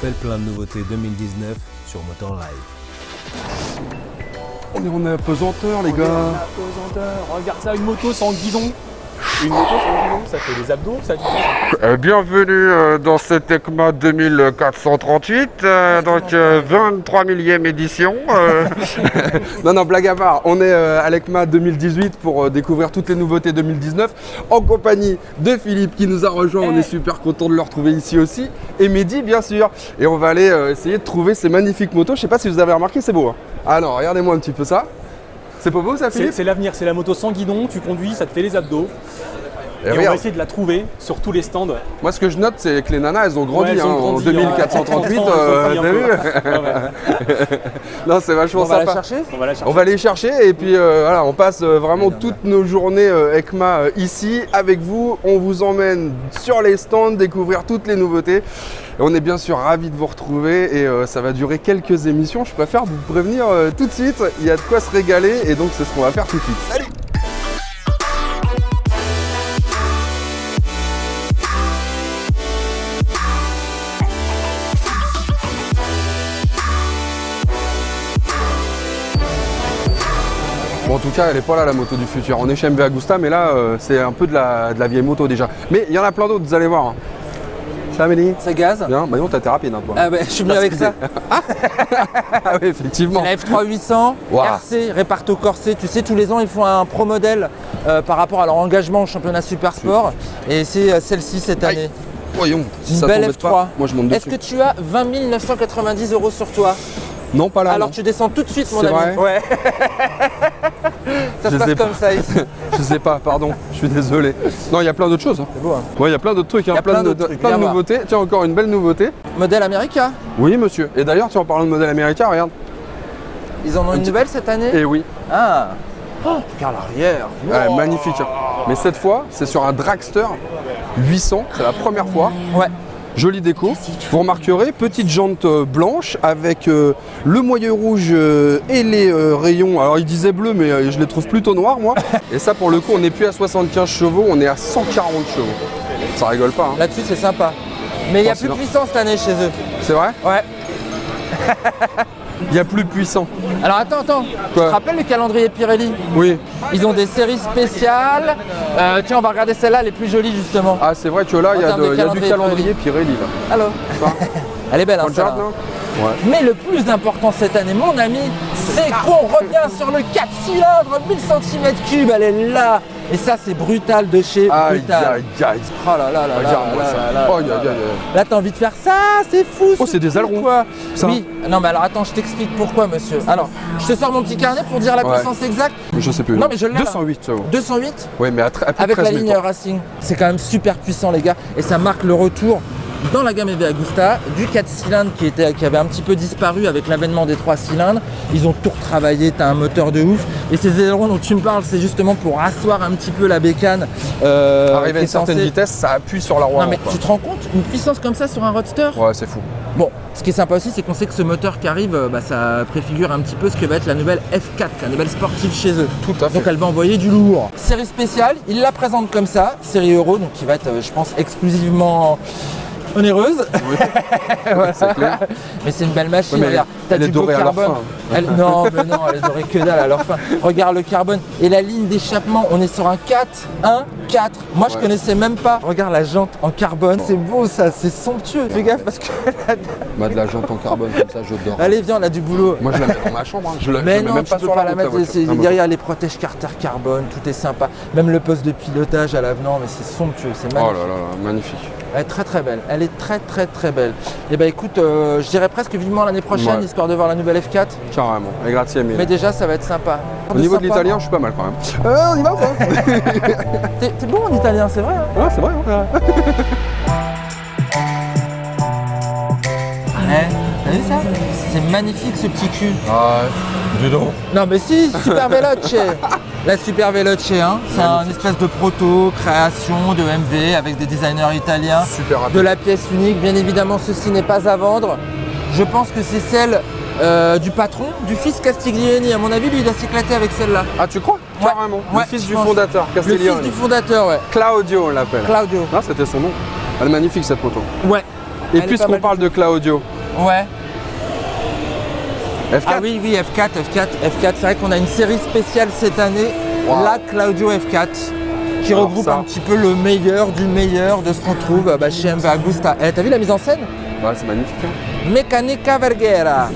Fais le plein de nouveautés 2019 sur Motor Live. On est à pesanteur, les gars. Pesanteur. Regarde ça, une moto sans guidon. Une moto sans guidon, ça fait des abdos, ça dit. Bienvenue dans cette ECMA 2438, donc 23 millième édition. Non, blague à part, on est à l'ECMA 2018 pour découvrir toutes les nouveautés 2019 en compagnie de Philippe qui nous a rejoint. On est super content de le retrouver ici aussi. Et Mehdi, bien sûr. Et on va aller essayer de trouver ces magnifiques motos. Je sais pas si vous avez remarqué, c'est beau. Hein. Ah non, regardez-moi un petit peu ça. C'est pas beau ça, Philippe? C'est l'avenir, c'est la moto sans guidon, tu conduis, ça te fait les abdos. Et on va essayer de la trouver sur tous les stands. Moi, ce que je note, c'est que les nanas, elles ont grandi, elles ont en grandi, 2438. T'as vu? Non, c'est vachement sympa. On va la chercher. On va les chercher et puis voilà, on passe vraiment toutes nos journées ECMA ici avec vous. On vous emmène sur les stands, découvrir toutes les nouveautés. Et on est bien sûr ravis de vous retrouver et ça va durer quelques émissions. Je préfère vous prévenir tout de suite. Il y a de quoi se régaler et donc c'est ce qu'on va faire tout de suite. Salut! Bon, en tout cas, elle n'est pas là, la moto du futur. On est chez MV Agusta, mais là, c'est un peu de la vieille moto déjà. Mais il y en a plein d'autres, vous allez voir. Hein. Ça, Amélie? Ça gaze? Bien, bah non, t'as été rapide, hein, toi. Ah, bah, je suis venu avec ça. Ah oui, effectivement. La F3 800, Wow. RC, Reparto Corset. Tu sais, tous les ans, ils font un pro modèle par rapport à leur engagement au championnat Super Sport. Et c'est celle-ci cette année. Aïe. Voyons, si Une ça belle t'embête F3. pas, moi je monte Est-ce dessus. que tu as 20 990 € sur toi? Non, pas là. Alors non. tu descends tout de suite, mon C'est ami. vrai? Ouais. Ça se Je passe sais comme pas. ça ici. Je sais pas, pardon, je suis désolé. Non, il y a plein d'autres choses. Hein. C'est beau, hein. Ouais, il y a plein d'autres trucs, hein, Il y a plein d'autres trucs, plein de viens voir. nouveautés. Tiens, encore une belle nouveauté. Modèle America. Oui, monsieur. Et d'ailleurs, tiens, en parlant de modèle américain, regarde. Ils en ont une nouvelle cette année? Et oui. Ah. Oh, regarde l'arrière. Ouais, magnifique. Hein. Mais cette fois, c'est sur un Dragster 800, c'est la première fois. Ouais. Jolie déco. Vous remarquerez, petite jante blanche avec le moyeu rouge et les rayons. Alors il disait bleu, mais je les trouve plutôt noirs, moi. Et ça, pour le coup, on n'est plus à 75 chevaux, on est à 140 chevaux. Ça rigole pas. Hein. Là-dessus, c'est sympa. Mais il y a plus sinon- puissant cette année chez eux. C'est vrai? Ouais. Il y a plus puissant. Alors attends. Quoi? Tu te rappelles le calendrier Pirelli? Oui. Ils ont des séries spéciales. Tiens, on va regarder celle-là, elle est plus jolie justement. Ah, c'est vrai que là, il y a termes de du calendrier calendrier Pirelli. Là. Alors, elle est belle, hein, Regarde, celle-là. là. Ouais. Mais le plus important cette année, mon ami, c'est qu'on revient sur le 4 cylindres, 1000 cm3, elle est là. Et ça, c'est brutal de chez Aïe, Brutal. aïe, aïe. Oh là là là Regarde-moi là ça. là là Oh, là aïe, aïe, là. aïe. Là, t'as envie de faire ça, c'est fou. Oh, c'est des ailerons, Quoi. ça. Oui, non, mais alors attends, je t'explique pourquoi, monsieur. Alors, je te sors mon petit carnet pour dire la Ouais. puissance exacte. Je sais plus. Non, mais je l'ai là. 208 chevaux. 208 Oui, mais à plus de avec 13 la 000 ligne tours. Racing. C'est quand même super puissant, les gars. Et ça marque le retour dans la gamme EV Agusta du 4 cylindres qui avait un petit peu disparu avec l'avènement des 3 cylindres. Ils ont tout retravaillé, tu as un moteur de ouf. Et ces ailerons dont tu me parles, c'est justement pour asseoir un petit peu la bécane. Arrivé à une certaine vitesse, ça appuie sur la roue Non avant, mais quoi. tu te rends compte, une puissance comme ça sur un roadster? Ouais, c'est fou. Bon, ce qui est sympa aussi, c'est qu'on sait que ce moteur qui arrive, ça préfigure un petit peu ce que va être la nouvelle F4, la nouvelle sportive chez eux. Tout à fait. Donc elle va envoyer du lourd. Série spéciale, il la présente comme ça, série Euro, donc qui va être, je pense, exclusivement onéreuse. Oui. C'est clair. Mais c'est une belle machine, Ouais, mais regarde. T'as elle est du beau dorée à leur carbone. fin. Non, mais non, elle est dorée que dalle à leur fin. Regarde le carbone et la ligne d'échappement, on est sur un 4, 1, 4. Moi, je Ouais. connaissais même pas. Regarde la jante en carbone, c'est beau ça, c'est somptueux. Fais gaffe parce que Bah, de la jante en carbone comme ça, je dors. allez, viens, on a du boulot. Moi, je la mets dans ma chambre. Hein. Je la Mais je la mets non, même tu pas peux sur pas la la route, mettre. voiture. C'est- Ah, bon. derrière les protèges carter carbone, tout est sympa. Même le poste de pilotage à l'avenant, mais c'est somptueux, c'est Oh magnifique. là là, là, magnifique. Elle est très très belle. Elle est très très très belle. Et bah écoute, je dirais presque vivement l'année prochaine, Ouais. histoire de voir la nouvelle F4. Carrément. Et grazie mille. Mais déjà, ça va être sympa. Au niveau de Sympa. l'italien, je suis pas mal quand même. On y va ou pas? T'es bon en italien, c'est vrai. Hein. Ah, c'est vrai. Hein. T'as vu ça? C'est magnifique ce petit cul. Ah, dis donc. Non mais si, Super Veloce. La Super Veloce, hein, c'est une espèce de proto, création de MV avec des designers italiens. Super rapide. De la pièce unique, bien évidemment ceci n'est pas à vendre. Je pense que c'est celle du patron, du fils Castiglioni. À mon avis, lui il a s'éclater avec celle-là. Ah, tu crois? Ouais. Carrément. Ouais, le fils je du pense. fondateur, Le Castiglioni. fils du fondateur, ouais. Claudio, on l'appelle. Claudio. Ah, c'était son nom. Elle est magnifique cette moto. Ouais. Et Elle est pas puisqu'on mal parle du de Claudio, tout. Ouais. F4. Ah oui, oui, F4. C'est vrai qu'on a une série spéciale cette année, Wow. la Claudio F4, qui Alors regroupe ça. un petit peu le meilleur du meilleur de ce qu'on trouve chez MV Agusta. Eh, t'as vu la mise en scène? Bah, c'est magnifique. Hein. Meccanica Verghera.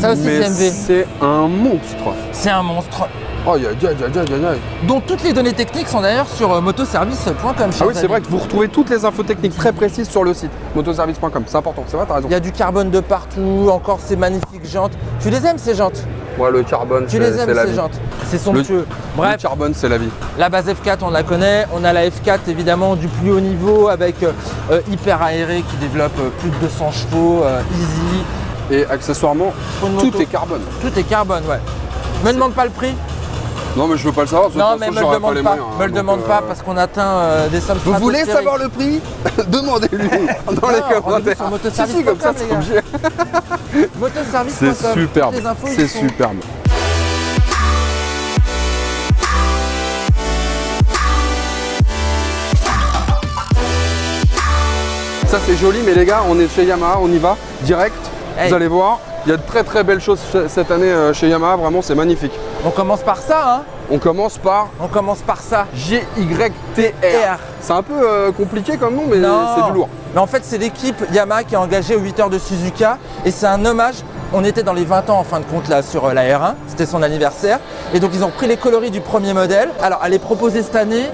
Ça aussi Mais c'est MV. c'est un monstre. C'est un monstre. Oh, aïe, aïe, aïe, aïe, aïe. Dont toutes les données techniques sont d'ailleurs sur motoservice.com. Ah oui, c'est vrai que vous retrouvez toutes les infos techniques très précises sur le site motoservice.com. C'est important, c'est vrai, t'as raison. Il y a du carbone de partout, encore ces magnifiques jantes. Tu les aimes ces jantes? Ouais, le carbone, Tu les aimes c'est la ces vie. jantes? C'est somptueux. Le Bref, carbone, c'est la vie. la base F4 on la connaît, on a la F4 évidemment du plus haut niveau avec hyper aéré qui développe plus de 200 chevaux, easy. Et accessoirement, Pour une moto. tout est carbone. Tout est carbone, ouais. Me demande pas le prix. Non, mais je veux pas le savoir. De toute Non façon, mais me le j'aurais demande les pas. moyens, hein, Me le donc, demande pas parce qu'on atteint des sommes Vous voulez stratosphériques. savoir le prix? Demandez-lui dans les rendez-vous commentaires. sur motoservice.com, Si, comme ça, les c'est gars. obligé. Motoservice.com. C'est superbe. Les infos, C'est ils sont- superbe. Ça c'est joli, mais les gars, on est chez Yamaha, on y va direct. Hey. Vous allez voir, il y a de très très belles choses cette année chez Yamaha, vraiment c'est magnifique. On commence par ça, hein. On commence par On commence par ça. GYTR. C'est un peu compliqué comme nom, mais Non. c'est du lourd. Mais en fait, c'est l'équipe Yamaha qui a engagé aux 8 heures de Suzuka et c'est un hommage. On était dans les 20 ans en fin de compte là sur la R1, c'était son anniversaire. Et donc ils ont pris les coloris du premier modèle. Alors elle est proposée cette année,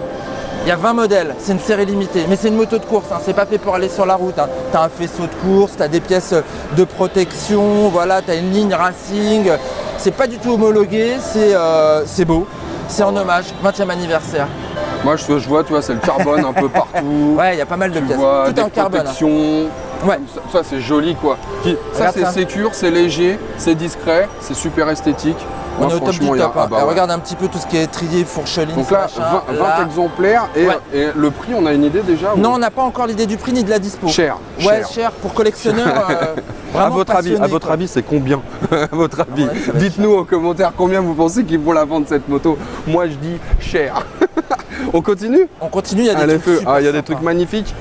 il y a 20 modèles, c'est une série limitée. Mais c'est une moto de course, hein. C'est pas fait pour aller sur la route. Hein. Tu as un faisceau de course, tu as des pièces de protection, voilà, tu as une ligne racing. C'est pas du tout homologué, c'est beau. C'est en hommage, 20e anniversaire. Moi je vois, tu vois, c'est le carbone un peu partout. Ouais, il y a pas mal de Tu pièces. vois Tout des est en carbone. Hein. protections. Ouais. Ça c'est joli quoi. Ça Regarde c'est ça. sécure, c'est léger, c'est discret, c'est super esthétique. On Moi, est au top du franchement, il y a- top. Hein. ah bah ouais. Regarde un petit peu tout ce qui est trié, fourcheline. Donc là, ce machin. 20 Là. exemplaires et, Ouais. et le prix, on a une idée déjà ou- Non, on n'a pas encore l'idée du prix ni de la dispo. Cher. Ouais, cher pour collectionneurs. À vraiment votre avis, passionnés, quoi. c'est combien? À votre avis, mon avis, ça va être dites-nous en commentaire combien vous pensez qu'ils vont la vendre cette moto. Moi, je dis cher. On continue? On continue, il y a des Allez, trucs feu. super Ah, il y a des sympas. trucs magnifiques.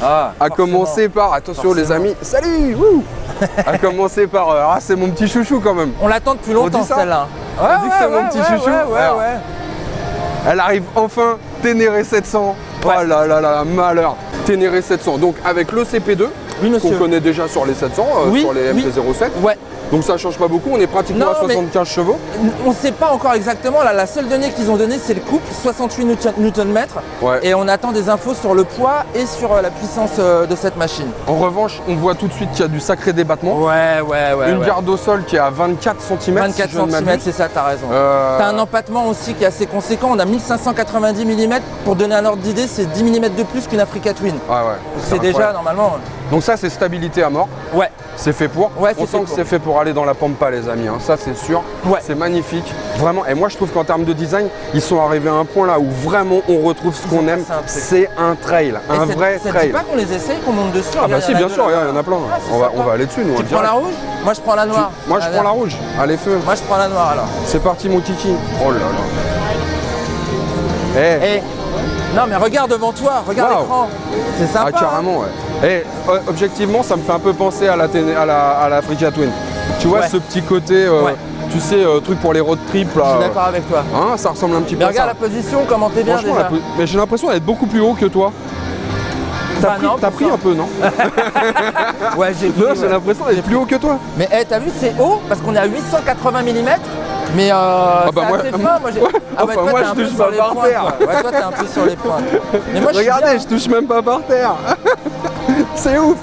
Ah, À forcément. commencer par, attention les Forcément. amis, salut wouh. À commencer par, ah c'est mon petit chouchou quand même. On l'attend depuis longtemps dit ça celle-là. On dit que c'est mon petit chouchou. Ouais, Alors, ouais. Elle arrive enfin, Ténéré 700. Ouais. Oh là là là, malheur. Ténéré 700, donc avec le CP2, Oui, monsieur. qu'on connaît déjà sur les 700, Oui, sur les oui. MT-07. Ouais. Donc ça change pas beaucoup, on est pratiquement Non, à mais- 75 chevaux. On ne sait pas encore exactement. Là, la seule donnée qu'ils ont donnée, c'est le couple, 68 Nm. Ouais. Et on attend des infos sur le poids et sur la puissance de cette machine. En revanche, on voit tout de suite qu'il y a du sacré débattement. Ouais. Une garde au sol qui est à 24 cm. 24 cm, c'est ça, t'as raison. T'as un empattement aussi qui est assez conséquent. On a 1590 mm. Pour donner un ordre d'idée, c'est 10 mm de plus qu'une Africa Twin. Ouais, ouais. C'est déjà incroyable. normalement. Donc ça, c'est stabilité à mort. Ouais. C'est fait pour. Ouais, on c'est sent fait que pour. c'est fait pour aller dans la pampa, les amis. hein. Ça, c'est sûr. Ouais. C'est magnifique. Vraiment. Et moi, je trouve qu'en termes de design, ils sont arrivés à un point là où vraiment on retrouve ce Ils ont qu'on aime. passé un truc. C'est un trail, un Et vrai ça te trail. dit pas qu'on les essaye, qu'on monte dessus? Ah bah Regarde, si, il y en a bien deux sûr, là-bas. il y en a plein. Ah, c'est on va sympa. aller dessus, nous. Tu on prends la dirait. rouge? Moi je prends la noire. Moi, je Allez. prends la rouge. Allez, feu. Moi je prends la noire alors. C'est parti, mon kiki. Oh là là. Eh. Eh. Non mais regarde devant toi, regarde Waouh. l'écran. C'est sympa. Ah, carrément, ouais. Et objectivement, ça me fait un peu penser à la Africa Twin. Tu vois Ouais. ce petit côté, Ouais. tu sais, truc pour les road trips là. Je suis d'accord avec toi. Hein, ça ressemble un petit peu Mais à regarde ça. la position, comment t'es bien Franchement, déjà. mais j'ai l'impression d'être beaucoup plus haut que toi. Bah non, T'as pour pris ça. un peu, non? Ouais, j'ai Non, pris, j'ai ouais. l'impression d'être plus haut que toi. Mais t'as vu, c'est haut parce qu'on est à 880 mm. Mais bah, c'est moi- assez fin. Moi, j'ai... Ah ouais, enfin, toi, moi, t'es je un peu touche sur pas les par pointes, terre. quoi. Ouais, toi, t'es un peu sur les pointes. Mais moi, je suis Regardez, bien. je touche même pas par terre. C'est ouf.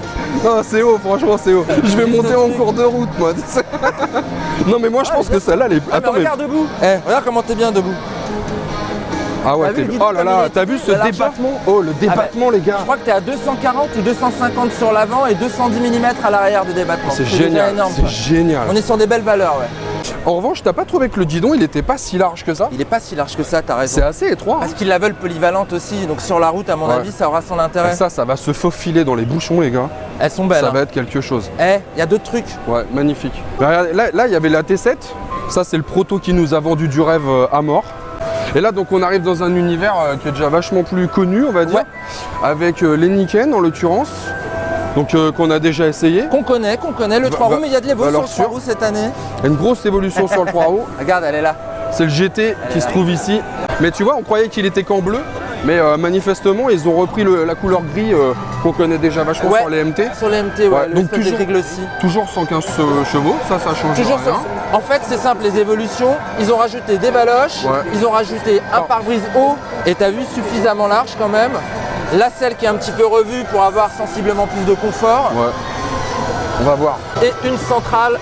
Non, c'est haut, franchement, c'est haut. Je vais Juste monter en dessus. cours de route, moi. Non, mais moi, je pense que celle-là, elle est. Ah, mais regarde debout. Eh, regarde comment t'es bien debout. Ah ouais, T'as vu le guidon oh là comme il là, est t'as vu ce la largeur débattement? Oh, le débattement, les Je gars. crois que tu es à 240 ou 250 sur l'avant et 210 mm à l'arrière de débattement. C'est déjà génial, énorme, c'est quoi. génial. On est sur des belles valeurs, ouais. En revanche, t'as pas trouvé que le guidon, il était pas si large que ça? Il est pas si large que ça, t'as raison. C'est assez étroit. Parce qu'ils la veulent polyvalente aussi, donc sur la route, à mon Ouais. avis, ça aura son intérêt. Ça va se faufiler dans les bouchons, les gars. Elles sont belles. Ça hein. va être quelque chose. Eh, il y a d'autres trucs. Ouais, magnifique. Là, il y avait la T7. Ça, c'est le proto qui nous a vendu du rêve à mort. Et là, donc, on arrive dans un univers qui est déjà vachement plus connu, on va dire, Ouais. avec les Niken en l'occurrence, donc qu'on a déjà essayé. Qu'on connaît, le 3 roues, mais il y a de l'évo sur valeur le 3 sûre. roues cette année. Une grosse évolution sur le 3 roues. Regarde, elle est là. C'est le GT qui se trouve ici. Mais tu vois, on croyait qu'il était qu'en bleu. Mais manifestement, ils ont repris la couleur gris qu'on connaît déjà vachement Ouais. sur les MT. Sur les MT, ouais, Ouais, le donc espèce de toujours- gris glossy. Toujours 115 chevaux, ça change Toujours rien. ça. En fait, c'est simple, les évolutions, ils ont rajouté des baloches, Ouais. ils ont rajouté un pare-brise haut, et t'as vu, suffisamment large quand même. La selle qui est un petit peu revue pour avoir sensiblement plus de confort. Ouais. On va voir. Et une centrale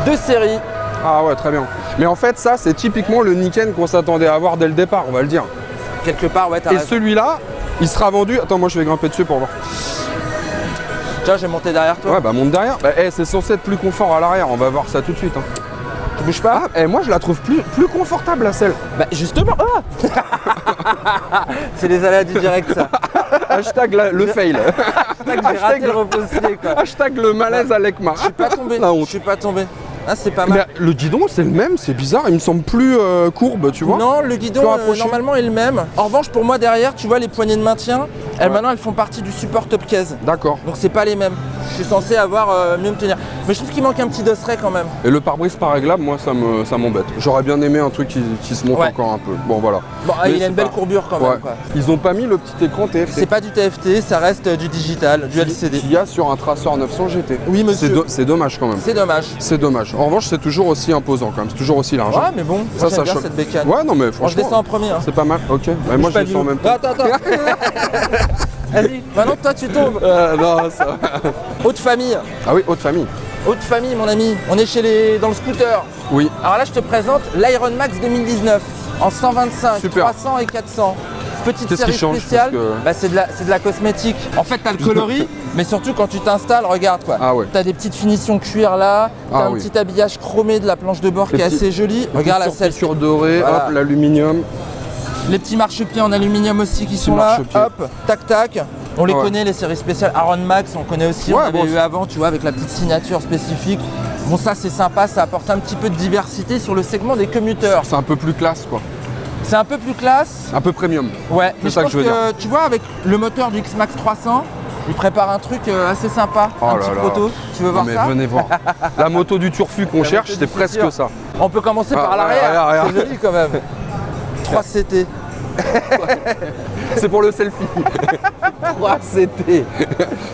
de série. Ah ouais, très bien. Mais en fait, ça, c'est typiquement le Niken qu'on s'attendait à avoir dès le départ, on va le dire. Quelque part, ouais, t'as Et raison. celui-là, il sera vendu. Attends, moi je vais grimper dessus pour voir. Tiens, j'ai monté derrière toi. Ouais, bah monte derrière. Bah, c'est censé être plus confort à l'arrière, on va voir ça tout de suite. Hein. Tu bouges pas. Ah, moi je la trouve plus confortable la selle. Bah justement, c'est les aléas du direct ça. Hashtag le fail. J'ai raté le repose-pied quoi. Hashtag le malaise à l'ECMA. Je suis pas tombé, La je honte. suis pas tombé. Ah, c'est pas Mais mal. le guidon, c'est le même, c'est bizarre, il me semble plus courbe, tu vois. Non, le guidon Plus rapproché. normalement est le même. En revanche, pour moi derrière, tu vois les poignées de maintien, maintenant elles font partie du support top case. D'accord. Donc c'est pas les mêmes. Je suis censé avoir mieux me tenir. Mais je trouve qu'il manque un petit dosseret quand même. Et le pare-brise pas réglable, moi ça m'embête. J'aurais bien aimé un truc qui se monte Ouais. encore un peu. Bon voilà. Bon, Mais il a c'est une belle pas- courbure quand Ouais. même. Quoi. Ils ont pas mis le petit écran TFT. C'est pas du TFT, ça reste du digital, du LCD. qu'il y a sur un Tracer 900 GT. Oui, monsieur. C'est dommage quand même. C'est dommage. C'est dommage. En revanche, c'est toujours aussi imposant quand même. C'est toujours aussi large. Ouais, mais bon, moi, j'aime bien choque. cette bécane. Ouais, non mais Bon, je franchement. descends en premier. Hein. C'est pas mal. Ok. Bah, moi je Pas descends en du même tout. temps. Attends. Vas-y, maintenant que toi tu tombes. Non, ça. Haute famille. Ah oui, haute famille. Haute famille, mon ami. On est dans le scooter. Oui. Alors là, je te présente l'Iron Max 2019 en 125, Super. 300 et 400. Petite Qu'est-ce série qui change, spéciale. parce que- Bah, c'est de la cosmétique. En fait, t'as le coloris, mais surtout quand tu t'installes, regarde quoi. Ah ouais. T'as des petites finitions cuir là, t'as Ah un oui. petit habillage chromé de la planche de bord qui est petits- assez joli. Regarde la selle. Surpiqûre dorée, Voilà. hop, l'aluminium. Les petits marchepieds en aluminium aussi qui sont là. marchepieds. Hop, tac tac. On les Ouais. connaît, les séries spéciales. Aaron Max, on connaît aussi, on Ouais, avait bon, eu avant, tu vois, avec la petite signature spécifique. Bon, ça c'est sympa, ça apporte un petit peu de diversité sur le segment des commuteurs. C'est un peu plus classe quoi. C'est un peu plus classe. Un peu premium. Ouais, mais ça je que pense je veux dire. tu vois, avec le moteur du X-Max 300, il prépare un truc assez sympa, Oh un là petit là. proto. Tu veux Non voir mais ça venez voir. La moto du turfu qu'on La cherche, moto c'est du presque futur. ça. On peut commencer par Ah, l'arrière, regarde. c'est joli quand même. 3 CT. C'est pour le selfie. 3 CT.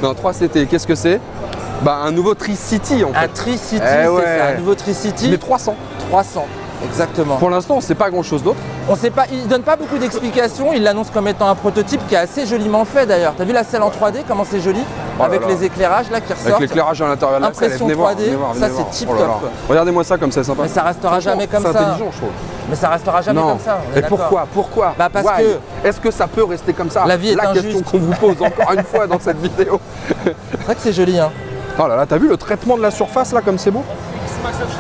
Non, 3 CT, qu'est-ce que c'est? Bah un nouveau Tri-City en Un fait. Tri-City, Eh c'est ouais. ça, un nouveau Tri-City. Mais 300. 300, exactement. Pour l'instant, on sait pas grand chose d'autre. On sait pas, il donne pas beaucoup d'explications, il l'annonce comme étant un prototype qui est assez joliment fait d'ailleurs. T'as vu la selle en 3D, comment c'est joli? Oh là Avec là. les éclairages là qui ressortent. Avec l'éclairage à l'intérieur de la selle. Impression Venez voir, 3D, venez voir, ça, venez c'est voir. tip Oh là top, là. quoi. Regardez-moi ça comme c'est sympa. Mais ça restera jamais comme C'est ça. intelligent, je trouve. Mais ça restera jamais Non. comme ça. on est Et d'accord. pourquoi Bah, parce Why que- Est-ce que ça peut rester comme ça? La vie est La injuste. question qu'on vous pose encore une fois dans cette vidéo. C'est vrai que c'est joli hein. Oh là là, t'as vu le traitement de la surface là comme c'est beau?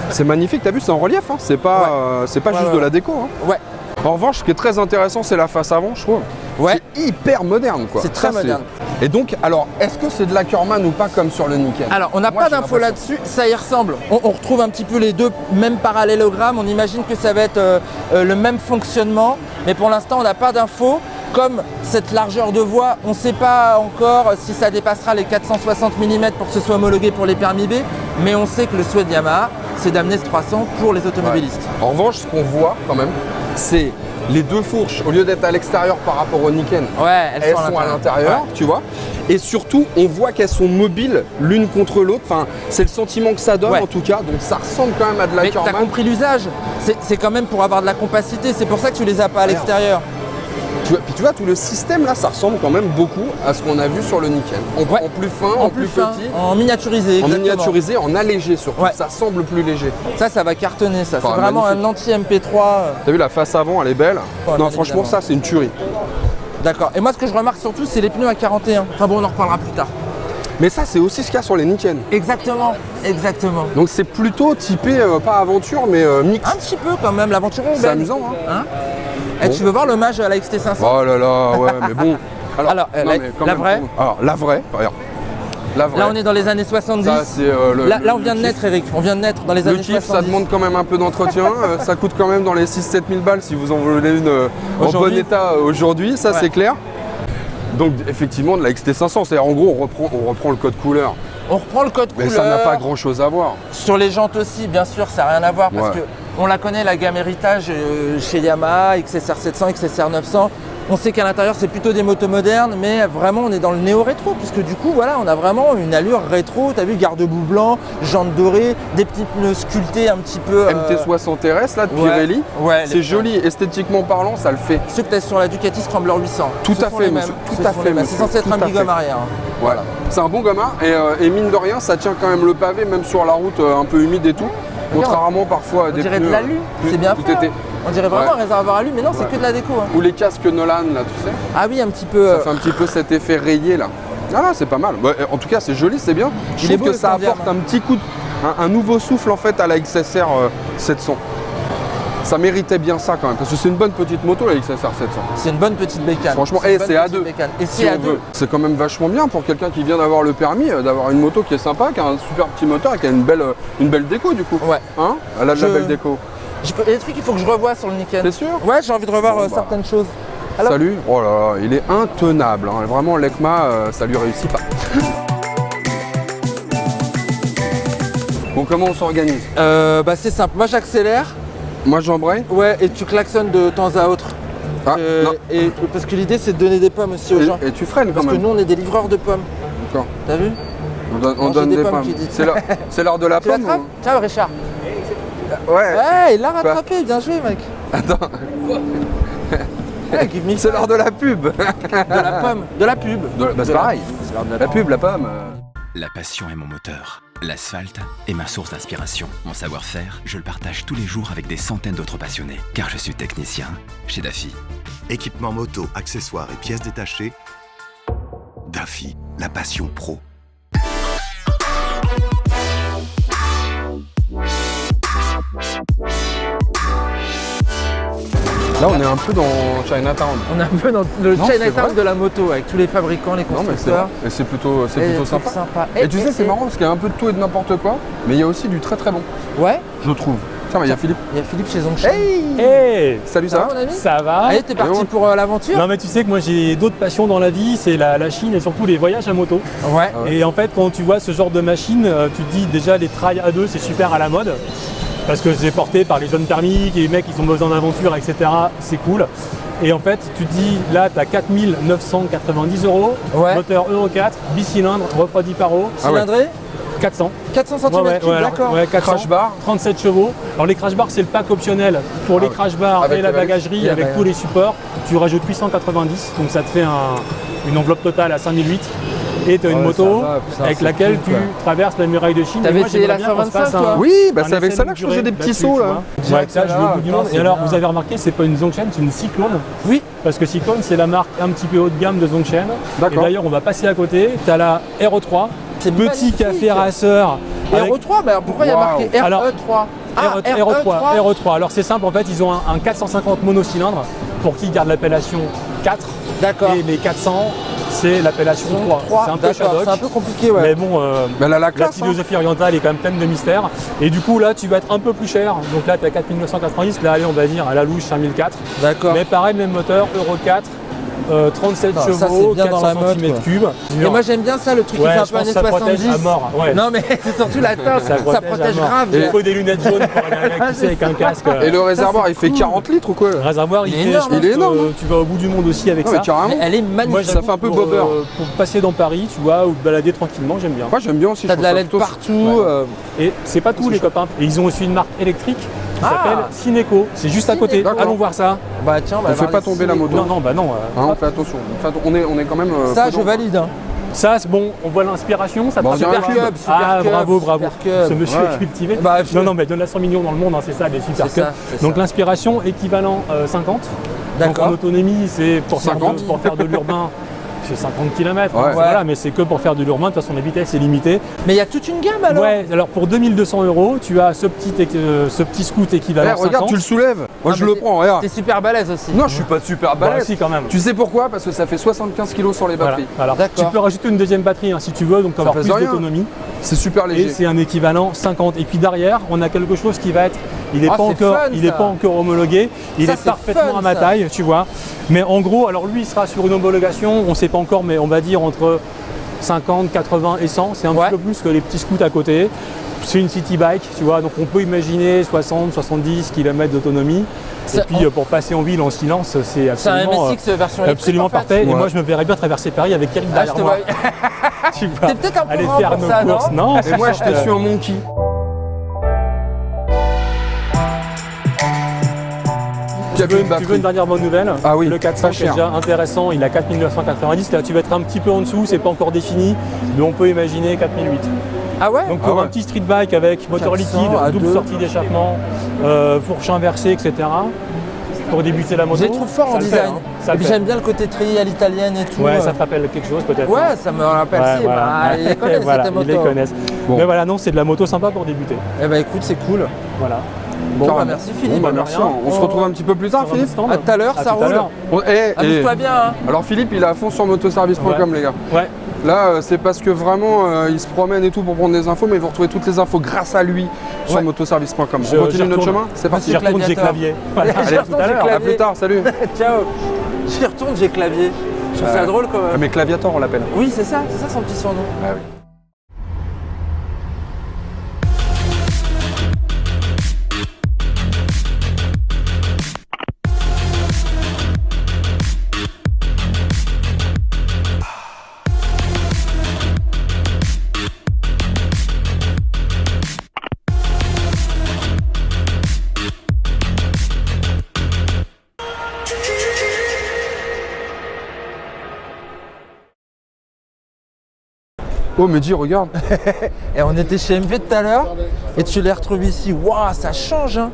C'est magnifique, t'as vu, c'est en relief, hein. C'est pas, c'est pas Ouais, juste ouais, de la déco. Hein. Ouais, En revanche, ce qui est très intéressant, c'est la face avant, je trouve. ouais, C'est hyper moderne quoi. C'est très Ça, moderne. Et donc, alors, est-ce que c'est de l'Ackerman ou pas comme sur le Niken? Alors, on n'a Moi, pas j'ai d'infos l'impression. là-dessus, ça y ressemble. On retrouve un petit peu les deux mêmes parallélogrammes, on imagine que ça va être le même fonctionnement, mais pour l'instant, on n'a pas d'infos. Comme cette largeur de voie, on ne sait pas encore si ça dépassera les 460 mm pour que ce soit homologué pour les permis B, mais on sait que le souhait de Yamaha, c'est d'amener ce 300 pour les automobilistes. En revanche, ce qu'on voit quand même, c'est les deux fourches, au lieu d'être à l'extérieur par rapport au Niken, Ouais, elles sont à l'intérieur, tu vois. Et surtout, on voit qu'elles sont mobiles l'une contre l'autre. Enfin, c'est le sentiment que ça donne Ouais. en tout cas. Donc ça ressemble quand même à de Mais t'as l'Ackerman. compris l'usage, c'est quand même pour avoir de la compacité, c'est pour ça que tu les as pas à l'extérieur. Puis tu vois, tout le système là, ça ressemble quand même beaucoup à ce qu'on a vu sur le Nickel. En plus fin, en plus fin, petit, en miniaturisé, en exactement. miniaturisé, en allégé surtout. Ouais. Ça semble plus léger. Ça va cartonner ça. Ah, C'est vraiment magnifique. un anti-MP3. T'as vu la face avant, elle est belle. Ouais, Non, bien franchement, évidemment. ça c'est une tuerie. D'accord. Et moi, ce que je remarque surtout, c'est les pneus à 41. Enfin bon, on en reparlera plus tard. Mais ça, c'est aussi ce qu'il y a sur les Nickel. Exactement. Exactement. Donc c'est plutôt typé, pas aventure, mais mix. Un petit peu quand même, l'aventure urbaine. C'est amusant, hein. Et Bon. tu veux voir l'hommage à la XT500? Oh là là, ouais, mais bon. Alors, non, la mais quand même, vraie. Alors, la vraie, regarde. La vraie. Là, on est dans les années 70. Ça, c'est, Là, on vient de naître, Eric. On vient de naître dans les Le années kiff, 70. ça demande quand même un peu d'entretien. Ça coûte quand même dans les 6-7 000 balles si vous en voulez une en bon Aujourd'hui. état aujourd'hui, ça Ouais. c'est clair. Donc effectivement de la XT500, c'est-à-dire en gros on reprend le code couleur. On reprend le code Mais couleur. ça n'a pas grand chose à voir. Sur les jantes aussi, bien sûr, ça n'a rien à voir parce Ouais. que on la connaît, la gamme héritage chez Yamaha, XSR 700, XSR 900. On sait qu'à l'intérieur, c'est plutôt des motos modernes, mais vraiment, on est dans le néo-rétro, puisque du coup, voilà, on a vraiment une allure rétro. Tu as vu, garde-boue blanc, jantes dorées, des petits pneus sculptés un petit peu. MT60 RS là de ouais. Pirelli, Ouais, c'est les- joli, esthétiquement parlant, ça le fait. Ceux que tu as sur la Ducati Scrambler 800. Tout Ce à sont fait, les monsieur. mêmes. Tout Ce à sont fait, les mêmes. monsieur. C'est censé être Tout un à bighomme fait. arrière. hein. Voilà. C'est un bon gamin et mine de rien, ça tient quand même le pavé, même sur la route un peu humide et tout. Contrairement parfois à On des dirait de pneus, l'alu, c'est bien tout fait. été. hein. On dirait vraiment Ouais. un réservoir alu, mais non, c'est Ouais. que de la déco. hein. Ou les casques Nolan là, tu sais. Ah oui, un petit peu. Ça fait un petit peu cet effet rayé là. Ah là, c'est pas mal. Ouais, en tout cas, c'est joli, c'est bien. Je Il est trouve beau, que le ça Candiam, apporte un petit coup, un nouveau souffle en fait à la XSR 700. Ça méritait bien ça quand même, parce que c'est une bonne petite moto la XSR 700. C'est une bonne petite bécane. Franchement, C'est une et bonne c'est petite A2. bécane. Et Si c'est on A2. veut. C'est quand même vachement bien pour quelqu'un qui vient d'avoir le permis, d'avoir une moto qui est sympa, qui a un super petit moteur et qui a une belle déco du coup. Ouais. Hein, elle a de la Je- belle déco. Il y a des trucs qu'il faut que je revoie sur le Nickel. T'es sûr? Ouais, j'ai envie de revoir Bon, bah. certaines choses. Alors- Salut. Oh là là, il est intenable. Hein. Vraiment, l'ECMA, ça lui réussit pas. Bon, comment on s'organise? Bah c'est simple. Moi j'accélère. Moi, j'embraye. Ouais, et tu klaxonnes de temps à autre. Ah, non. Et parce que l'idée c'est de donner des pommes aussi aux gens. Et tu freines quand Parce que même. nous on est des livreurs de pommes. D'accord. T'as vu? On donne Manger des des pommes, pommes. qui dit. C'est l'heure de la Tu pomme. l'attrapes? Ciao Richard. Ouais. Ouais, il l'a rattrapé, bien joué mec. Attends, Ouais, give me c'est five. l'heure de la pub. De la pomme, de la pub. Bah, c'est De la- pareil. C'est l'heure de La pub, la pomme. La passion est mon moteur. L'asphalte est ma source d'inspiration. Mon savoir-faire, je le partage tous les jours avec des centaines d'autres passionnés. Car je suis technicien chez Daffy. Équipements moto, accessoires et pièces détachées. Daffy, la passion pro. Là, on est un peu dans Chinatown. On est un peu dans le Non, c'est Chinatown vrai. de la moto avec tous les fabricants, les Non, mais c'est vrai. constructeurs. Et c'est plutôt Et sympa. sympa. Et tu sais, c'est marrant parce qu'il y a un peu de tout et de n'importe quoi, mais il y a aussi du très très bon, Ouais, je trouve. Tiens, il y a Philippe. il y a Philippe chez Zongshan. Hey, Salut, Ça ça va va mon ami? ça va? Allez, t'es parti Et on- pour l'aventure? Non mais tu sais que moi j'ai d'autres passions dans la vie, c'est la Chine et surtout les voyages à moto. Ouais. Ah ouais. Et en fait quand tu vois ce genre de machine, tu te dis déjà les trails A2 c'est super à la mode. Parce que c'est porté par les jeunes permis, les mecs qui ont besoin d'aventure, etc. C'est cool. Et en fait tu te dis là tu as 4 990 €, Ouais. moteur Euro 4, bicylindre, refroidi par eau, Ah ouais. Cylindré? 400. 400 cm3, alors, d'accord. ouais, 400, Crash bar. 37 chevaux. Alors les crash bars c'est le pack optionnel pour les ouais. crash bars Avec et la le valise. bagagerie Et la avec bagagerie. tous les supports. Tu rajoutes 890 donc ça te fait une enveloppe totale à 5008 et tu as une Ouais, moto ça va, putain, avec c'est laquelle cool, tu quoi. traverses la muraille de Chine. T'avais Et moi, essayé j'aimerais la bien qu'on se 125, fasse toi? Oui, bah un c'est avec essai ça longue là que je faisais des durée petits là-dessus, sauts tu là. vois. Ouais, ça, je veux beaucoup du monde. c'est Et alors, bien. vous avez remarqué, c'est pas une Zongshan, c'est une Cyclone. Oui. Parce que Cyclone, c'est la marque un petit peu haut de gamme de Zongshan. Et D'accord. d'ailleurs, on va passer à côté. Tu as la RE3, C'est petit magnifique. café racer. avec- RE3, bah pourquoi il y a Waouh. marqué Alors, RE3? Ah, RE3, RE3. Alors c'est simple, en fait, ils ont un 450 monocylindre pour qui garde l'appellation 4. D'accord. Et les 400, c'est l'appellation 3. C'est un peu D'accord, Shadok. c'est un peu compliqué, ouais. Mais bon, Mais elle a la la classe. hein. philosophie orientale est quand même pleine de mystères. Et du coup, là, tu vas être un peu plus cher. Donc là, tu as 4990. Là, allez, on va dire à la louche 5004. D'accord. Mais pareil, même moteur, Euro 4. 37 Non, ça, chevaux, c'est bien dans la 400 mode, cm3. Et moi j'aime bien ça, le truc qui fait un je peu pense années que ça protège 70. à mort. Ouais. Non mais c'est surtout la teinte, ça protège à mort. grave. Il faut des lunettes jaunes pour aller avec, tu sais, avec un casque. Et le réservoir, c'est il fait cool. 40 litres ou quoi? Le réservoir, Il est fait, énorme, je pense il est que énorme, hein. tu vas au bout du monde aussi avec Non, mais ça. carrément. Elle est Moi, magnifique. ça fait un peu pour, bobber. pour passer dans Paris, tu vois, ou te balader tranquillement, j'aime bien. Moi j'aime bien aussi. T'as je de la trouve ça LED plutôt- partout. Et c'est pas tous les copains. Et ils ont aussi une marque électrique qui s'appelle Cineco. C'est juste à côté. Cineco. Allons voir ça. Bah tiens, On fait pas tomber la moto. Non, bah non. Hein, on fait attention. On est quand même. Ça, prudent. je valide. Hein. Ça, c'est bon, on voit l'inspiration, ça te Bon, on dirait rappelle un quoi cube, Ah, bravo. Super Cub. Ce monsieur Ouais. est cultivé. Bah, non, mais il y en a 100 millions dans le monde, hein, c'est ça, des super C'est cubs. ça, c'est Donc ça. l'inspiration équivalent 50. Donc en D'accord. autonomie, c'est pour 50. faire de l'urbain. C'est 50 km, Ouais. voilà, mais c'est que pour faire de l'urbain, de toute façon la vitesse est limitée. Mais il y a toute une gamme alors. Ouais, alors pour 2200 €, tu as ce petit scoot équivalent Eh, regarde, 50. tu le soulèves. Moi, Ah, je mais le prends, regarde. T'es super balèze aussi. Non, je suis pas super Bah, balèze. si, quand même. Tu sais pourquoi? Parce que ça fait 75 kg sur les Voilà. batteries. Alors, D'accord. tu peux rajouter une deuxième batterie hein, si tu veux, donc avoir pèse plus rien. d'autonomie. C'est super Et léger. c'est un équivalent 50. Et puis derrière, on a quelque chose qui va être, il n'est Ah, pas c'est encore, fun, il est ça. pas encore homologué. Il Ça, est c'est parfaitement fun, à ma ça. taille, tu vois. Mais en gros, alors lui, il sera sur une homologation. On ne sait pas encore, mais on va dire entre 50, 80 et 100. C'est un Ouais. petit peu plus que les petits scouts à côté. C'est une city bike, tu vois. Donc on peut imaginer 60, 70 km d'autonomie. Et Ça, puis pour passer en ville en silence, c'est C'est un absolument, MSX version électrique, absolument en fait. parfait. Et Ouais. moi, je me verrais bien traverser Paris avec Eric Ah, je derrière te moi. vois. Tu vois. T'es peut-être un peu Aller grand faire pour nos ça, courses. non Non, Et moi, je te suis un monkey. Qui a Tu une veux une batterie. dernière bonne nouvelle? Ah oui, Le 400 pas qui cher. est déjà intéressant, il a 4990. Là, tu vas être un petit peu en dessous, c'est pas encore défini, mais on peut imaginer 4008. Ah ouais. Donc pour ouais. un petit street bike avec moteur 400 liquide, à double deux. sortie d'échappement, fourche inversée, etc. Pour débuter la moto. Je les trouve forts en ça le fait, design. hein. Ça Et le puis fait. j'aime bien le côté tri à l'italienne et tout. Ouais, ça te rappelle quelque chose peut-être. Ouais, ça me rappelle. Ouais, si, voilà. bah, ils les connaissent Voilà, cette ils les moto. connaissent. Bon. Mais voilà, non, c'est de la moto sympa pour débuter. Eh ben écoute, c'est cool. Voilà. Bon, Carrément. bah, merci Philippe. Bon, bah, de merci. rien. On se retrouve un petit peu plus tard, Sur un Philippe. stand. À tout à l'heure, À ça tout à roule. l'heure. Bon, Amuse-toi bien. Hein. Alors Philippe, il est à fond sur motoservice.com, Ouais. les gars. Ouais. Là, c'est parce que vraiment, il se promène et tout pour prendre des infos, mais vous retrouvez toutes les infos grâce à lui sur Ouais. motoservice.com. Je- On continue j'y notre retourne. chemin. C'est parti. J'y retourne, j'ai Gladiator. clavier. Voilà. J'y Allez, à tout retourne, à j'ai l'heure. clavier. À plus tard, salut. Ciao. J'y retourne, j'ai clavier. Je trouve ça drôle quand même. Mais Claviator, on l'appelle. Oui, c'est ça son petit surnom. Ah oui. Oh, Mehdi, regarde. Et on était chez MV tout à l'heure et tu les retrouves ici. Waouh, ça change hein.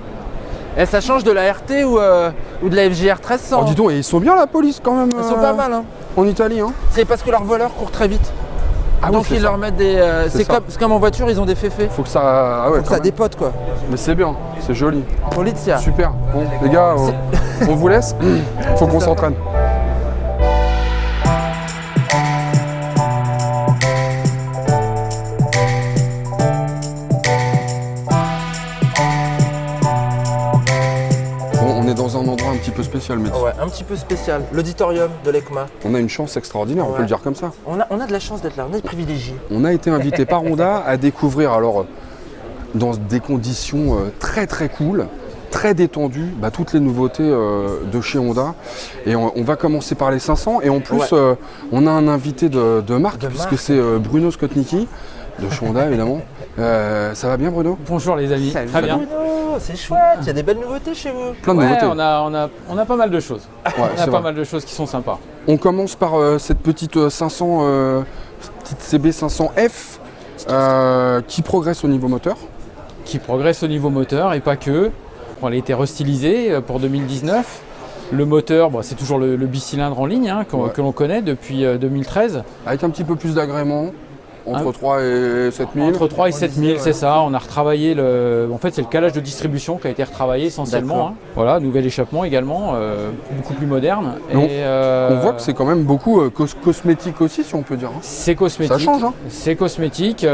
Et ça change de la RT ou de la FJR 1300. Oh, dis donc, et ils sont bien la police quand même. Ils sont pas mal hein. En Italie, hein. C'est parce que leurs voleurs courent très vite. Ah oui, Donc c'est ils ça. leur mettent des. C'est C'est ça. comme en voiture, ils ont des féfés. Faut que ça. Ah ouais, Faut que quand ça même. dépote quoi. Mais c'est bien, c'est joli. Polizia. Super. Bon, les gars, on vous laisse. Faut qu'on s'entraîne. Bon, on est dans un endroit un petit peu spécial, mais Ouais, un petit peu spécial. L'auditorium de l'ECMA. on a une chance extraordinaire, on peut Ouais. le dire comme ça. On a de la chance d'être là, on est privilégiés. On a été invité par Honda à découvrir, alors, dans des conditions très très cool, très détendues, bah, toutes les nouveautés de chez Honda. Et on va commencer par les 500. Et en plus, Ouais. on a un invité de marque, De puisque marque. c'est Bruno Skotnicki, de chez Honda évidemment. Ça va bien, Bruno? Bonjour les amis, Salut très bien. Bruno, c'est chouette, il y a des belles nouveautés chez vous. Plein de Ouais, nouveautés. on a pas mal de choses. Ouais, On c'est a pas vrai. mal de choses qui sont sympas. On commence par cette petite 500, petite CB 500F qui progresse au niveau moteur. Qui progresse au niveau moteur et pas que. Elle a été restylisée pour 2019. Le moteur, bon, c'est toujours le bicylindre en ligne hein, Ouais. que l'on connaît depuis 2013. Avec un petit peu plus d'agrément, entre 3 et 7000. Entre 3 et On 7000, disait, c'est ça. On a retravaillé en fait, c'est le calage de distribution qui a été retravaillé essentiellement. D'accord. hein. Voilà, nouvel échappement également, beaucoup plus moderne. Donc, Et, On voit que c'est quand même beaucoup cosmétique aussi, si on peut dire. hein. c'est cosmétique. Ça change, hein. C'est cosmétique.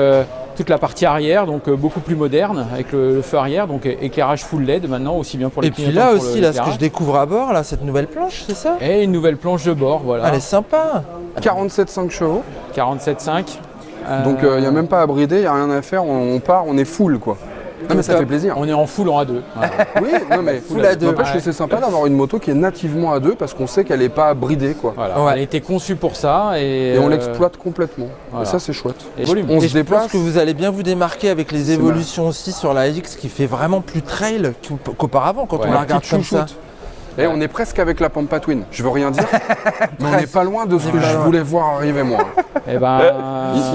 Toute la partie arrière, donc beaucoup plus moderne, avec le feu arrière, donc éclairage full LED maintenant, aussi bien pour les Et puis clignotants là que pour aussi, là, ce que l'éclairage. je découvre à bord, là, cette nouvelle planche, c'est ça? Et une nouvelle planche de bord, voilà. Elle est sympa. 47,5 chevaux. 47,5. Donc il n'y a même pas à brider, il n'y a rien à faire, on part, on est full quoi. Non mais ça fait plaisir. On est en full en A2. Voilà. Oui, non mais Full A2. n'empêche que c'est sympa d'avoir une moto qui est nativement A2 parce qu'on sait qu'elle n'est pas bridée quoi. Voilà. Ouais. Elle a été conçue pour ça et Et on l'exploite complètement. voilà. Et ça c'est chouette. Et volume. On Et se je pense déplace. que vous allez bien vous démarquer avec les évolutions aussi sur la X qui fait vraiment plus trail qu'auparavant quand Ouais. on la regarde Petite comme ça. chouchoute. Et on est presque avec la Pampa Twin. Je veux rien dire, mais on n'est pas loin de ce On est que pas je loin. voulais voir arriver moi. Eh ben,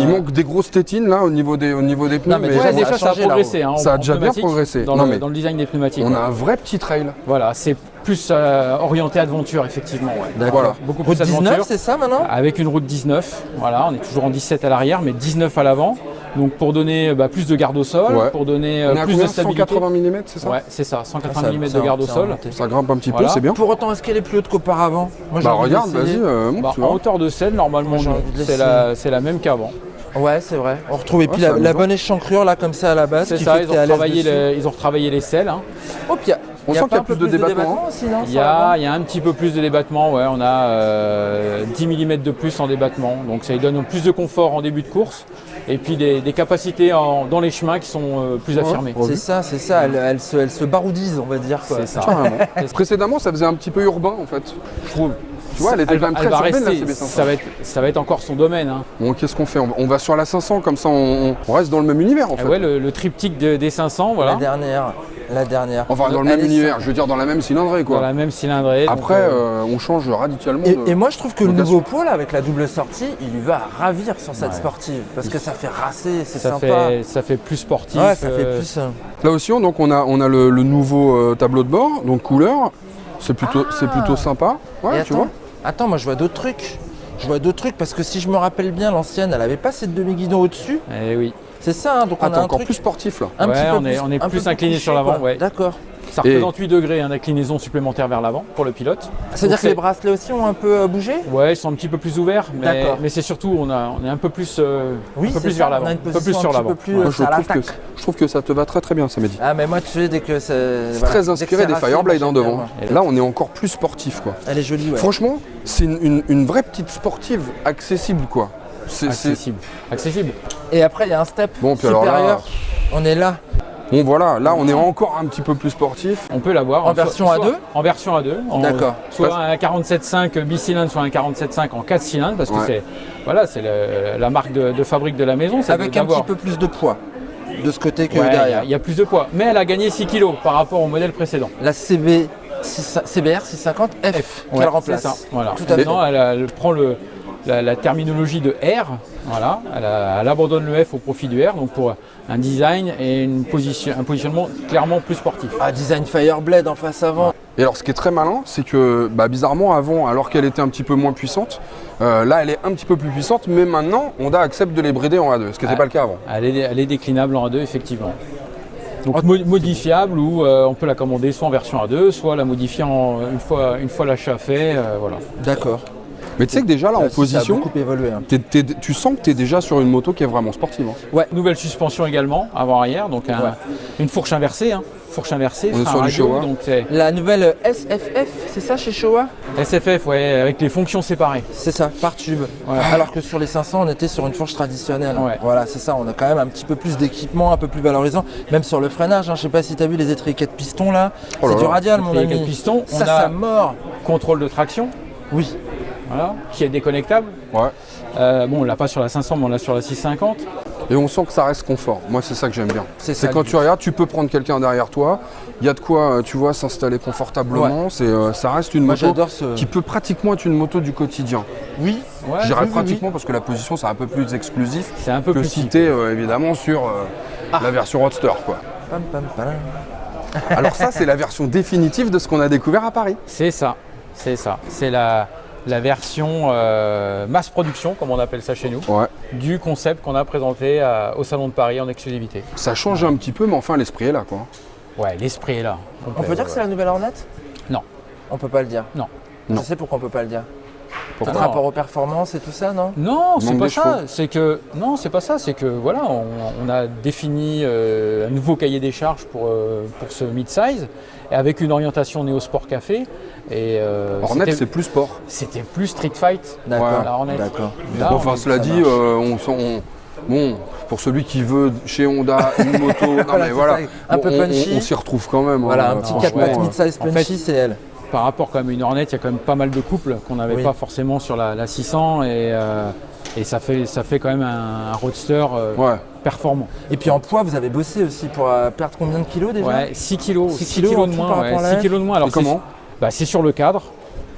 Il manque des grosses tétines là au niveau des pneus, Non, mais mais ouais, ça déjà a ça a changé, là. progressé. Hein, Ça a en déjà bien pneumatique, progressé. Dans, Non, le, mais dans le design des pneumatiques. on ouais. a un vrai petit trail. Voilà, c'est plus orienté aventure effectivement. Ouais. D'accord. Voilà. Beaucoup Route plus 19, aventure. c'est ça maintenant? Avec une route 19, voilà, on est toujours en 17 à l'arrière, mais 19 à l'avant. Donc pour donner plus de garde au sol, Ouais. pour donner On est à plus combien de stabilité. 180 mm, c'est ça? Ouais, c'est ça, 180 Ça- mm ça- de garde au ça a sol. monté. Ça grimpe un petit Voilà. peu, c'est bien. Pour autant, est-ce qu'elle est plus haute qu'auparavant? Moi, j'ai Bah envie de regarde, l'essayer. vas-y, monte, tu En vois. hauteur de selle, normalement, Moi, j'ai non. envie de C'est la même qu'avant. Ouais, c'est vrai. On retrouve et puis Ouais, la, ça la me bonne échancrure là comme ça à la base C'est qui ça, fait que t'es à l'aise dessus. ils ont retravaillé les selles. Hein. Oh, puis On y a sent qu'il y a pas un peu plus de débattement, aussi, non? Il y, sur l'avant a, il y a un petit peu plus de débattement, ouais, on a 10 mm de plus en débattement, donc ça lui donne plus de confort en début de course, et puis des capacités dans les chemins qui sont plus affirmées. C'est ça. Elle se baroudise, on va dire quoi. C'est ça. Carrément. Précédemment, ça faisait un petit peu urbain en fait, je trouve. Tu vois, elle était quand même très Elle va urbaine la rester, CB500. ça va être encore son domaine. Hein. Bon, qu'est-ce qu'on fait? On va sur la 500, comme ça on reste dans le même univers en Ah fait. ouais, le triptyque des 500, voilà, La dernière. Enfin, dans le Elle même est univers, je veux dire dans la même cylindrée dans quoi. la même cylindrée. donc, Après, on change radicalement. Et moi je trouve que le vocation. nouveau poids là, avec la double sortie, il lui va ravir sur cette sportive parce que ça fait racer, c'est ça sympa. fait plus sportif. Ouais, ça fait plus. Là aussi, donc on a le nouveau tableau de bord, donc couleur. C'est plutôt sympa. Ouais, Et tu vois. attends, moi je vois d'autres trucs. Je vois d'autres trucs parce que si je me rappelle bien, l'ancienne, elle avait pas cette demi-guidon au-dessus. Eh oui. C'est ça, hein, donc on Ah, a t'es un encore truc plus sportif là. un Ouais, petit peu on est un plus peu incliné couché, sur l'avant, quoi. ouais. D'accord. Ça représente 8 degrés d'inclinaison supplémentaire vers l'avant pour le pilote. C'est-à-dire Donc que les bracelets aussi ont un peu bougé? Ouais, ils sont un petit peu plus ouverts, D'accord. mais c'est surtout on est un peu plus, Oui, un peu c'est plus ça, vers on l'avant, a une un peu plus position sur un petit l'avant. peu plus, Ouais. Moi, ça l'attaque. je trouve que ça te va très très bien, ça m'a dit. Ah mais moi tu sais dès que c'est Très inspiré des Fireblade hein, devant. Et là, on est encore plus sportif quoi. Elle est jolie, ouais. Franchement, c'est une vraie petite sportive accessible quoi. C'est Accessible. Et après il y a un step Bon, puis alors là- supérieur. On est là. bon voilà, là on est encore un petit peu plus sportif. On peut l'avoir En version A2 En version A2. D'accord. Soit un 47.5 bicylindre, soit un 47.5 en 4 cylindres, parce que Ouais. c'est la marque de fabrique de la maison. c'est Avec un d'avoir- petit peu plus de poids de ce côté que Ouais, derrière. il y a plus de poids. Mais elle a gagné 6 kg par rapport au modèle précédent. La CBR 650F qu'elle Ouais, remplace. c'est ça, voilà. Tout à fait. Maintenant, elle prend la terminologie de R, voilà, elle abandonne le F au profit du R, donc pour un design et un positionnement clairement plus sportif. Ah, design Fireblade en face avant. Et alors ce qui est très malin, c'est que bizarrement avant, alors qu'elle était un petit peu moins puissante, là elle est un petit peu plus puissante, mais maintenant Honda accepte de les brider en A2, ce qui n'était pas le cas avant. Elle est déclinable en A2, effectivement. Donc modifiable ou on peut la commander soit en version A2, soit la modifier une fois l'achat fait, voilà. D'accord. Mais tu sais que déjà là en Ça a position, beaucoup évolué. hein. tu sens que tu es déjà sur une moto qui est vraiment sportive. hein. Ouais, nouvelle suspension également, avant-arrière, donc une fourche inversée, fourche inversée, On est frein sur du radio, Showa. donc c'est La nouvelle SFF, c'est ça chez Showa? SFF, ouais, avec les fonctions séparées. C'est ça, par tube. Ouais. Alors que sur les 500, on était sur une fourche traditionnelle. Ouais. Voilà, c'est ça. On a quand même un petit peu plus d'équipement, un peu plus valorisant. Même sur le freinage, hein. Je sais pas si tu as vu les étriquettes pistons là. Oh là C'est du là. radial, mon Étriquettes ami. pistons, on ça a- mord. Contrôle de traction, Oui. voilà, qui est déconnectable. Ouais. Bon, on l'a pas sur la 500, mais on l'a sur la 650. Et on sent que ça reste confort. Moi c'est ça que j'aime bien. C'est C'est ça, quand le tu regardes, tu peux prendre quelqu'un derrière toi, il y a de quoi, tu vois, s'installer confortablement. Ça reste une Moi, moto j'adore ce. qui peut pratiquement être une moto du quotidien. Oui. Ouais, Je dirais oui, oui, pratiquement parce que la position c'est un peu plus exclusif c'est un peu que plus si petit. t'es évidemment sur la version Roadster quoi. Pam, pam, pam. Alors ça c'est la version définitive de ce qu'on a découvert à Paris. C'est ça. C'est la version masse production, comme on appelle ça chez nous, Ouais. du concept qu'on a présenté au Salon de Paris en exclusivité. Ça change un petit peu mais enfin l'esprit est là quoi. Ouais, l'esprit est là. On peut dire que c'est la nouvelle Hornet? Non. On peut pas le dire. Non. Non. Je sais pourquoi on peut pas le dire. Pourquoi Par rapport aux performances et tout ça, non? Non, Il c'est manque pas des ça. chevaux. C'est que c'est pas ça. C'est que voilà, on a défini un nouveau cahier des charges pour ce mid-size, et avec une orientation néo-sport café. Et Hornet c'est plus sport. c'était plus street fight. D'accord. la Hornet. D'accord. Là, Bon, on enfin est- cela ça dit, marche. bon, pour celui qui veut chez Honda une moto, non Voilà, mais c'est voilà, ça, un peu punchy. on s'y retrouve quand même. Voilà, hein, un petit franchement, 4x4 mid-size en punchy, c'est elle. Par rapport quand même à une Hornet, il y a quand même pas mal de couples qu'on n'avait Oui. pas forcément sur la 600 et ça fait quand même un roadster Ouais. performant. Et puis en poids, vous avez bossé aussi pour perdre combien de kilos déjà? Ouais, 6 kilos, 6 6 kilos en kilos de tout moins. par Ouais, rapport à la 6 F. kilos de moins. Alors Et comment c'est sur le cadre.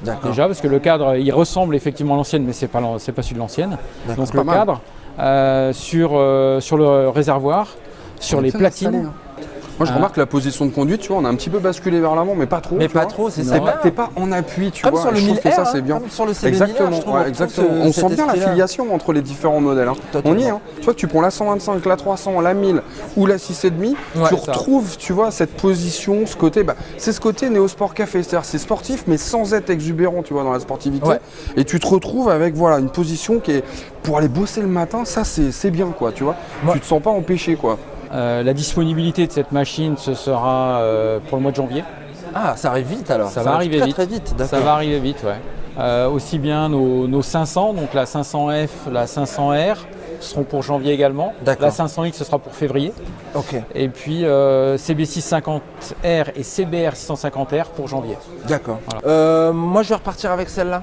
D'accord. Déjà, parce que le cadre, il ressemble effectivement à l'ancienne, mais c'est pas celui de l'ancienne. D'accord, Donc c'est le pas mal. cadre, sur le réservoir, sur les Bien installé, platines. hein. Moi, je remarque la position de conduite, tu vois, on a un petit peu basculé vers l'avant, mais pas trop. Mais tu pas vois. trop, c'est T'es ça. pas- T'es pas en appui, tu Comme vois. sur le et je trouve 1000R, que ça, hein, c'est bien. comme sur le CB1000R, Exactement, je trouve, ouais, on retrouve exactement. ce- On cet sent bien esprit-là. l'affiliation entre les différents modèles. Hein. On y est. Hein. Tu vois que tu prends la 125, la 300, la 1000 ou la 6,5, Ouais, tu ça. retrouves, tu vois, cette position, ce côté. C'est ce côté Néo Sport Café, c'est-à-dire c'est sportif, mais sans être exubérant, tu vois, dans la sportivité. Ouais. Et tu te retrouves avec voilà une position qui est pour aller bosser le matin. Ça, c'est bien, quoi, tu vois. Ouais. Tu te sens pas empêché, quoi. La disponibilité de cette machine, ce sera pour le mois de janvier. Ah, ça arrive vite alors. Ça va arriver très, vite. très vite. Ça D'accord. va arriver vite, ouais. Aussi bien nos 500, donc la 500F, la 500R, seront pour janvier également. D'accord. La 500X, ce sera pour février. Ok, Et puis CB650R et CBR 650R pour janvier. d'accord. Moi, je vais repartir avec celle-là.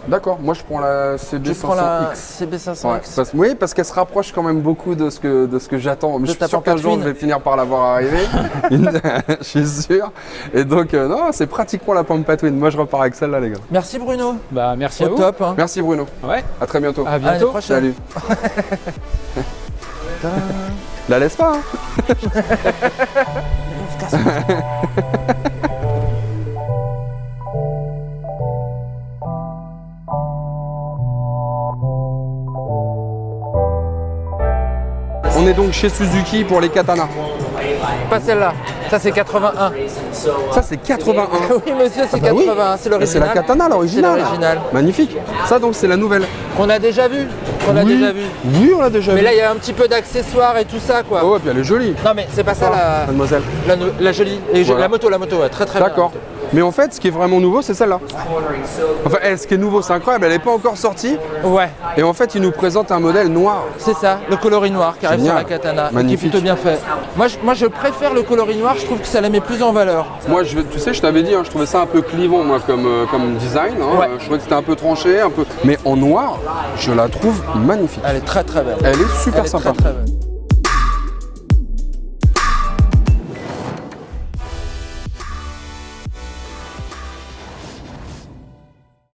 D'accord. Moi, je prends la Je prends la CB500X. CB500X. Ouais, oui, parce qu'elle se rapproche quand même beaucoup de ce que j'attends. Mais De je ta suis sûr qu'un jour, Pampatouine. je vais finir par la voir arriver. Je suis sûr. Et donc, non, c'est pratiquement la Pampatouine. Moi, je repars avec celle-là, les gars. Merci Bruno. Bah, merci à Au vous. top. Hein. Merci, Bruno. Ouais, À très bientôt. à À l'année bientôt. prochaine. Salut. La laisse pas, hein. On est donc chez Suzuki pour les katanas. Pas celle-là. Ça, c'est 81. Ça, c'est 81. Oui, monsieur, c'est Bah oui. 81. C'est Mais c'est l'original. la katana, l'original. C'est l'original. Magnifique. Ça, donc, c'est la nouvelle. Qu'on a déjà vu. Oui, on l'a déjà Mais vu. là, il y a un petit peu d'accessoires et tout ça, quoi. Oh, ouais, puis elle est jolie. Non, mais c'est pas ça Mademoiselle. la jolie. Et Voilà. la moto, ouais, très très bien. D'accord. Mais en fait, ce qui est vraiment nouveau, c'est celle-là. Enfin, ce qui est nouveau, c'est incroyable, elle n'est pas encore sortie. Ouais, Et en fait, il nous présente un modèle noir. c'est ça, le coloris noir qui arrive Génial. sur la katana, Magnifique. qui est plutôt bien fait. Moi, je préfère le coloris noir, je trouve que ça la met plus en valeur. Moi, tu sais, je t'avais dit, hein, je trouvais ça un peu clivant, moi, comme design. Hein. Ouais. Je trouvais que c'était un peu tranché, un peu. Mais en noir, je la trouve magnifique. Elle est très très belle. Elle est super Elle est sympa. très très belle.